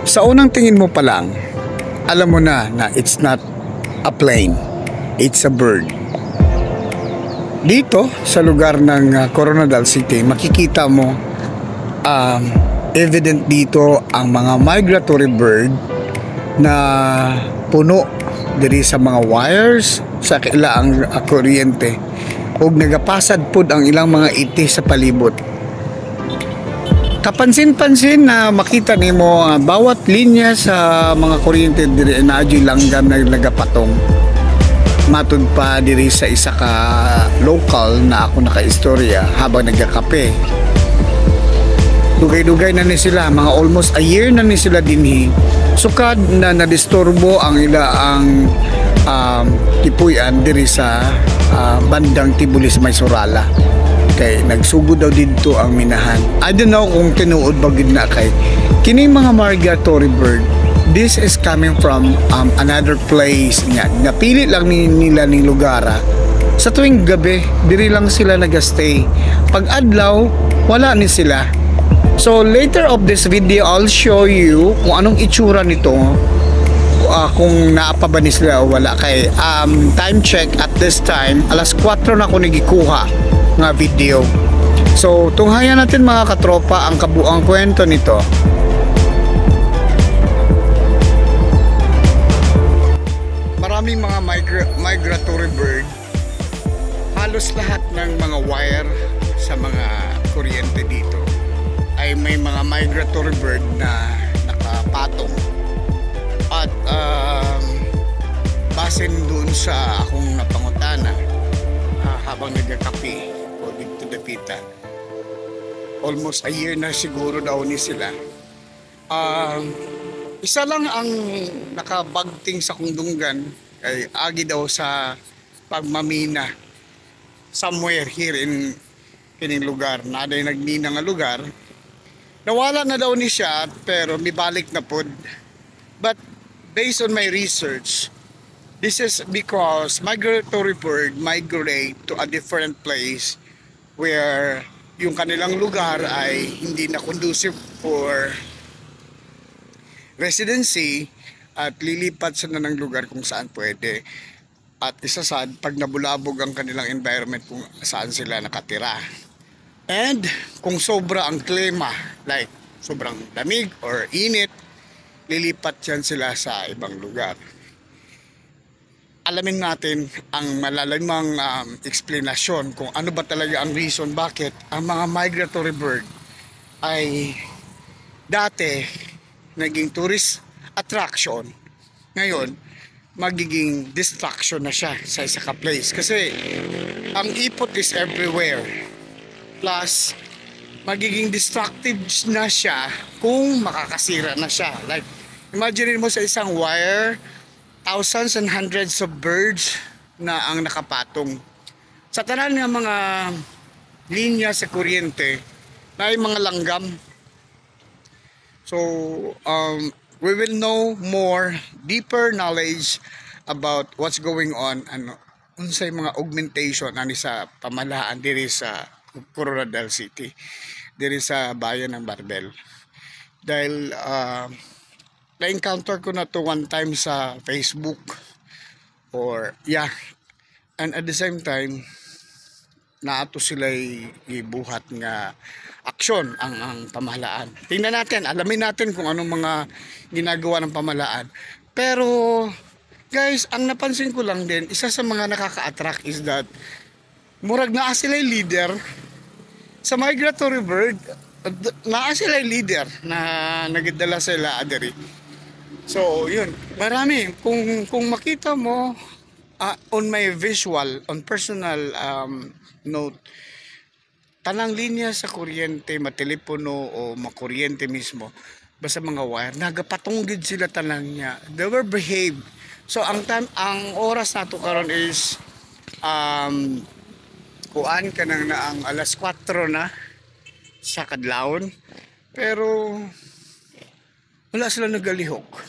Sa unang tingin mo pa lang, alam mo na it's not a plane, it's a bird. Dito sa lugar ng Coronadal City, makikita mo evident dito ang mga migratory bird na puno diri sa mga wires sa kilaang kuryente ug nagapasad pud ang ilang mga iti sa palibot. Kapansin-pansin na makita nimo bawat linya sa mga kuryente diri na adyoy langgam na nagapatong. Matud pa diri sa isa ka local na ako nakaistorya habang nagakape. Dugay-dugay na ni sila, mga almost a year na ni sila dinhi. Sukad na nadisturbo ang ilaang tipuyan diri sa bandang Tibulis, Maysurala. Kay nagsugod daw dito ang minahan. I don't know kung tinuod ba gid na kay kining mga migratory bird. This is coming from another place niya. Napili lang nila ning lugara. Sa tuwing gabi, diri lang sila nagastay. Pag adlaw, wala ni sila. So later of this video, I'll show you kung anong itsura nito. Kung naapa ba ni sila o wala. Kay time check at this time, alas 4 na ako nagikuha nga video. So tunghayan natin mga katropa ang kabuang kwento nito. Maraming mga migratory bird. Halos lahat ng mga wire sa mga kuryente dito ay may mga migratory bird na nakapatong. At basin dun sa akong napangutana habang nagkakape o dito dapita, almost a year na siguro daw ni sila. Isa lang ang nakabagting sa kundunggan ay agi daw sa pagmamina somewhere here in kining lugar. Naday nagmina nga lugar. Nawala na daw ni siya pero mibalik na pod. But based on my research, this is because migratory bird migrate to a different place where yung kanilang lugar ay hindi na conducive for residency at lilipat sila ng lugar kung saan pwede. At isa sad, pag nabulabog ang kanilang environment kung saan sila nakatira. And kung sobra ang klima, like sobrang lamig or init, lilipat yan sila sa ibang lugar. Alamin natin ang malalimang explanation kung ano ba talaga ang reason bakit ang mga migratory bird ay dati naging tourist attraction, ngayon magiging distraction na siya sa isa ka place kasi ang ipot is everywhere. Plus magiging destructive na siya kung makakasira na siya. Like imagine mo sa isang wire, thousands and hundreds of birds na ang nakapatong sa tanan ng mga linya sa kuryente na ay mga langgam. So we will know more deeper knowledge about what's going on and unsay mga augmentation ani sa pamahalaan diri sa Coronadal City, diri sa bayan ng Barbel. Dahil na-encounter ko na to one time sa Facebook or and at the same time naato sila ibuhat nga aksyon ang pamahalaan. Tingnan natin, alamin natin kung anong mga ginagawa ng pamahalaan. Pero guys, ang napansin ko lang din, isa sa mga nakaka-attract is that murag naa sila leader sa migratory bird, naa sila leader na nagdala sila adiri. So yun, marami kung makita mo on my visual, on personal note, tanang linya sa kuryente, matelepono o makuryente mismo, basta mga wire, nagapatunggid sila tanang niya. They were behaved. So ang oras nato karon is kuan ka nang ang alas 4 na sa kadlawon, pero wala sila nagalihok.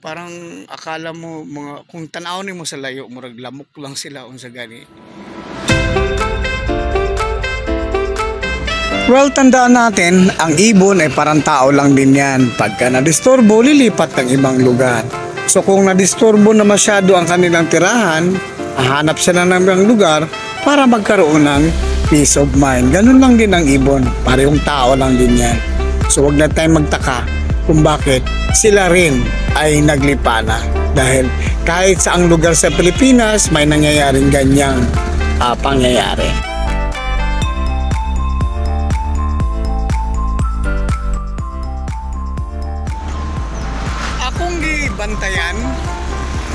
Parang akala mo mga kung tan-awon mo sa layo, murag lamok lang sila unsa gani. Well, tandaan natin, ang ibon ay parang tao lang din yan. Pagka nadisturbo, lilipat ng ibang lugar. So kung nadisturbo na masyado ang kanilang tirahan, hahanap sila ng ibang lugar para magkaroon ng peace of mind. Ganun lang din ang ibon. Parehong tao lang din yan. So wag na tayong magtaka kung bakit sila rin ay naglipa na. Dahil kahit saang lugar sa Pilipinas, may nangyayaring ganyang pangyayari. Akong gibantayan,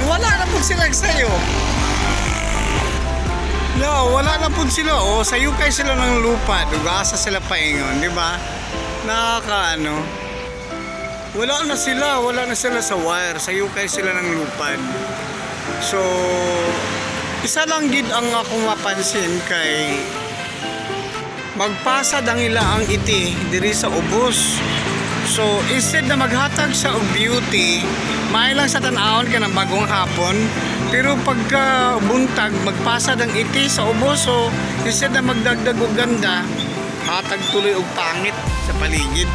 wala na po sila sa'yo. No, wala na po sila. O, sayukay sila ng lupa. Dugasa sila paingon, di ba? Nakakaano. Wala na sila sa wire. Sayukay sila ng lupad. So, isa lang gid ang akong mapansin kay magpasad ang ila ang iti diri sa ubos. So, instead na maghatag sa beauty, may lang sa tanawon ka ng bagong hapon, pero pagka buntag, magpasad ang iti sa ubos. So, instead na magdagdag og ganda, hatag tuloy og pangit sa paligid.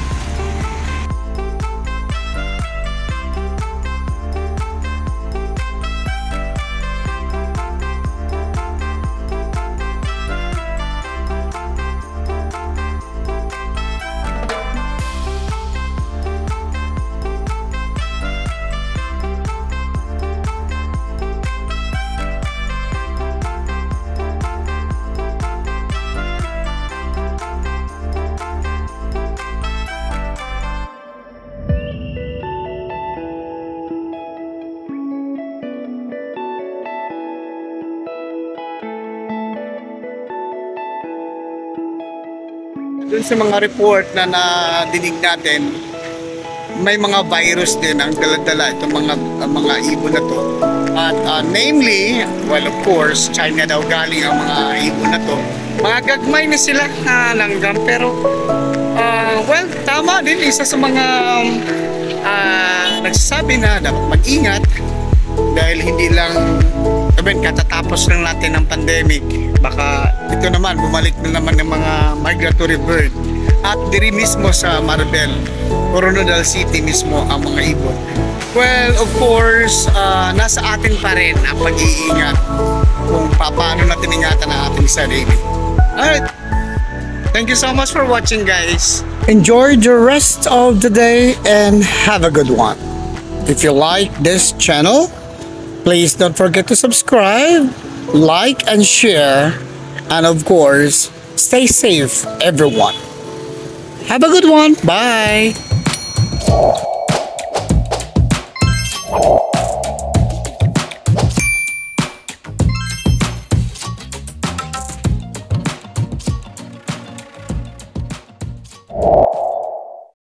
Dun sa mga report na nadinig natin, may mga virus din ang dala-dala itong mga ibon na to. At namely, well of course, China daw galing ang mga ibon na to. Mga gagmay na sila langgam, pero well, tama din. Isa sa mga nagsasabi na dapat mag-ingat dahil hindi lang katatapos lang natin ng pandemic, baka ito naman bumalik na naman ng mga migratory bird at diri mismo sa Marbel, Coronadal City mismo ang mga ibon. Well, of course, nasa atin pa rin ang pag-iingat kung paano natin ingatan ang ating sarili. Alright, thank you so much for watching, guys. Enjoy the rest of the day and have a good one. If you like this channel, please don't forget to subscribe, like, and share. And of course, stay safe, everyone. Have a good one. Bye.